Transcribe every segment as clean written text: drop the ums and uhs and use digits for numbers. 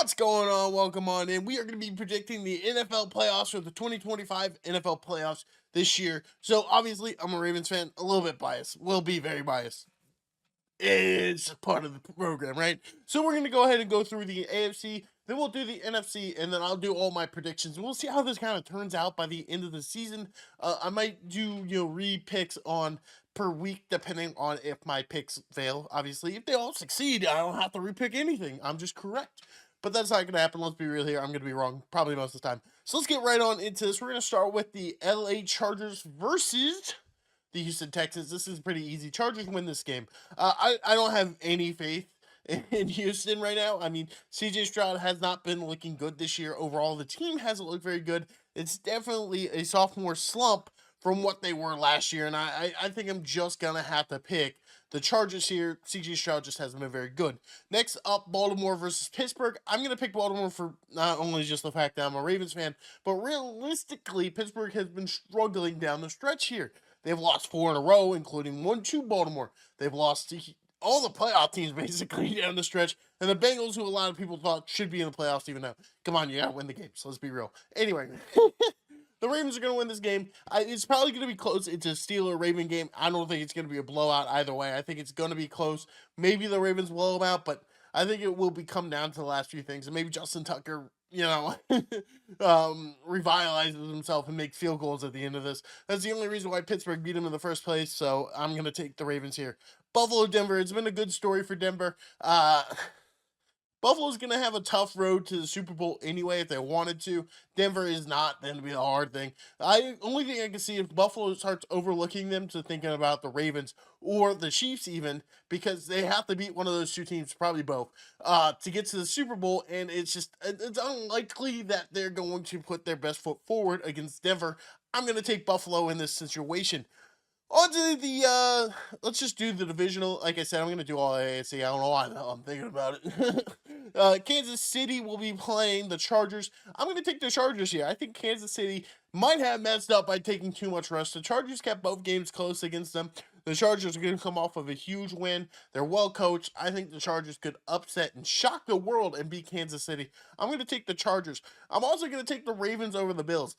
What's going on? Welcome on in. We are going to be predicting the NFL playoffs for the 2025 NFL playoffs this year. So obviously, I'm a Ravens fan, a little bit biased. Will be very biased. It's part of the program, right? So we're going to go ahead and go through the AFC, then we'll do the NFC, and then I'll do all my predictions. And we'll see how this kind of turns out by the end of the season. I might do, re-picks on per week, depending on if my picks fail. Obviously, if they all succeed, I don't have to repick anything. I'm just correct. But that's not going to happen. Let's be real here. I'm going to be wrong probably most of the time. So let's get right on into this. We're going to start with the LA Chargers versus the Houston Texans. This is pretty easy. Chargers win this game. I don't have any faith in Houston right now. I mean, CJ Stroud has not been looking good this year overall. The team hasn't looked very good. It's definitely a sophomore slump from what they were last year, and I think I'm just going to have to pick the Chargers here. CJ Stroud just hasn't been very good. Next up, Baltimore versus Pittsburgh. I'm going to pick Baltimore for not only just the fact that I'm a Ravens fan, but realistically, Pittsburgh has been struggling down the stretch here. They've lost 4 in a row, including 1 to Baltimore. They've lost to all the playoff teams basically down the stretch. And the Bengals, who a lot of people thought should be in the playoffs even now. Come on, you got to win the game. So let's be real. Anyway, the Ravens are going to win this game. It's probably going to be close. It's a Steeler-Raven game. I don't think it's going to be a blowout either way. I think it's going to be close. Maybe the Ravens blow them out, but I think it will come down to the last few things. And maybe Justin Tucker, revitalizes himself and makes field goals at the end of this. That's the only reason why Pittsburgh beat him in the first place. So I'm going to take the Ravens here. Buffalo, Denver. It's been a good story for Denver. Buffalo's going to have a tough road to the Super Bowl anyway if they wanted to. Denver is not going to be a hard thing. Only thing I can see if Buffalo starts overlooking them to thinking about the Ravens or the Chiefs even, because they have to beat one of those two teams, probably both, to get to the Super Bowl, and it's unlikely that they're going to put their best foot forward against Denver. I'm going to take Buffalo in this situation. On to the, let's just do the divisional. Like I said, I'm going to do all AFC. I don't know why I'm thinking about it. Kansas City will be playing the Chargers. I'm going to take the Chargers here. I think Kansas City might have messed up by taking too much rest. The Chargers kept both games close against them. The Chargers are going to come off of a huge win. They're well coached. I think the Chargers could upset and shock the world and beat Kansas City. I'm going to take the Chargers. I'm also going to take the Ravens over the Bills.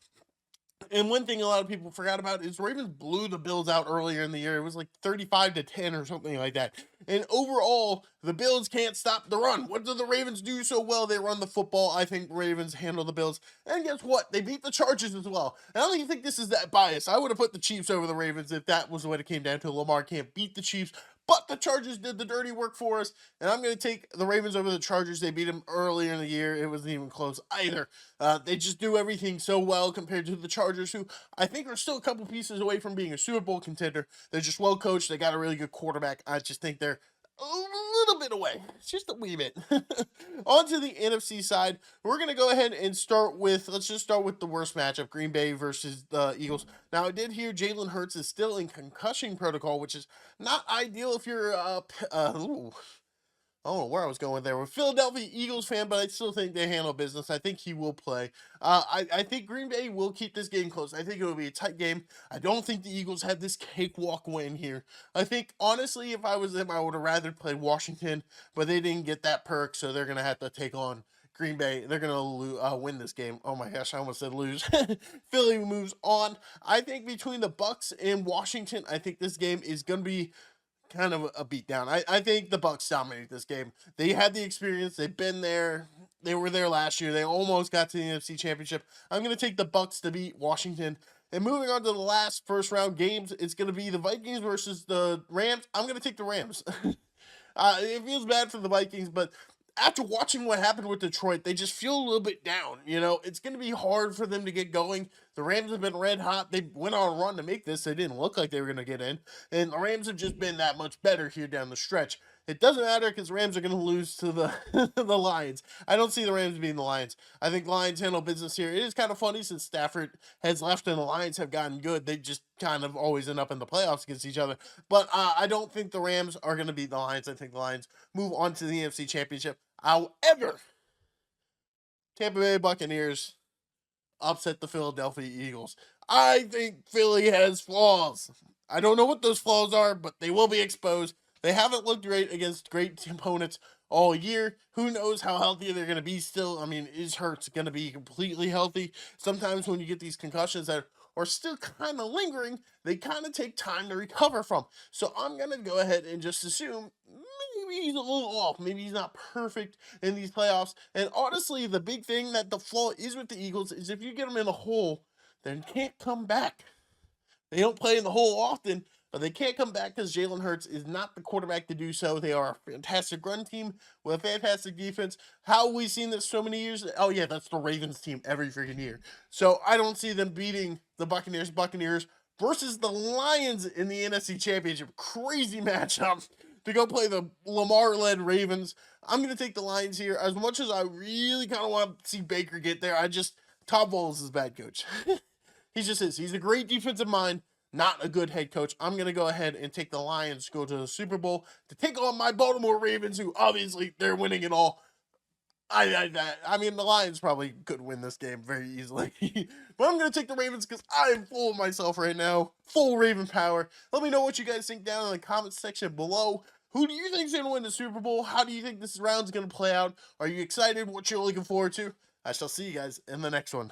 And one thing a lot of people forgot about is Ravens blew the Bills out earlier in the year. It was like 35-10 or something like that. And overall, the Bills can't stop the run. What do the Ravens do so well? They run the football. I think Ravens handle the Bills. And guess what? They beat the Chargers as well. And I don't even think this is that biased. I would have put the Chiefs over the Ravens if that was what it came down to. Lamar can't beat the Chiefs. But the Chargers did the dirty work for us, and I'm going to take the Ravens over the Chargers. They beat them earlier in the year. It wasn't even close either. They just do everything so well compared to the Chargers, who I think are still a couple pieces away from being a Super Bowl contender. They're just well coached. They got a really good quarterback. I just think they're a little bit away. It's just a wee bit. On to the NFC side. We're going to go ahead and let's just start with the worst matchup, Green Bay versus the Eagles. Now, I did hear Jalen Hurts is still in concussion protocol, which is not ideal if you're, I don't know where I was going there. We're a Philadelphia Eagles fan, but I still think they handle business. I think he will play. I think Green Bay will keep this game close. I think it will be a tight game. I don't think the Eagles have this cakewalk win here. I think, honestly, if I was them, I would have rather played Washington, but they didn't get that perk, so they're going to have to take on Green Bay. They're going to win this game. Oh my gosh, I almost said lose. Philly moves on. I think between the Bucks and Washington, I think this game is going to be kind of a beatdown. I think the Bucks dominate this game. They had the experience. They've been there. They were there last year. They almost got to the NFC Championship. I'm going to take the Bucks to beat Washington. And moving on to the last first round games, it's going to be the Vikings versus the Rams. I'm going to take the Rams. It feels bad for the Vikings, but after watching what happened with Detroit, they just feel a little bit down. It's going to be hard for them to get going. The Rams have been red hot. They went on a run to make this. They didn't look like they were going to get in. And the Rams have just been that much better here down the stretch. It doesn't matter because the Rams are going to lose to the the Lions. I don't see the Rams being the Lions. I think Lions handle business here. It is kind of funny since Stafford has left and the Lions have gotten good. They just kind of always end up in the playoffs against each other. But I don't think the Rams are going to beat the Lions. I think the Lions move on to the NFC Championship. However, Tampa Bay Buccaneers upset the Philadelphia Eagles. I think Philly has flaws. I don't know what those flaws are, but they will be exposed. They haven't looked great against great opponents all year. Who knows how healthy they're going to be still? I mean, is Hurts going to be completely healthy? Sometimes when you get these concussions that are still kind of lingering, they kind of take time to recover from. So I'm going to go ahead and just assume maybe he's a little off. Maybe he's not perfect in these playoffs. And honestly, the big thing that the flaw is with the Eagles is if you get them in a hole, they can't come back. They don't play in the hole often, but they can't come back because Jalen Hurts is not the quarterback to do so. They are a fantastic run team with a fantastic defense. How have we seen this so many years? Oh, yeah, that's the Ravens team every freaking year. So I don't see them beating the Buccaneers. Buccaneers versus the Lions in the NFC Championship. Crazy matchup to go play the Lamar-led Ravens. I'm going to take the Lions here. As much as I really kind of want to see Baker get there, Todd Bowles is a bad coach. He just is. He's a great defensive mind, not a good head coach. I'm going to go ahead and take the Lions to go to the Super Bowl to take on my Baltimore Ravens, who obviously they're winning it all. I mean, the Lions probably could win this game very easily. But I'm going to take the Ravens because I'm full of myself right now. Full Raven power. Let me know what you guys think down in the comments section below. Who do you think is going to win the Super Bowl? How do you think this round's going to play out? Are you excited? What you're looking forward to? I shall see you guys in the next one.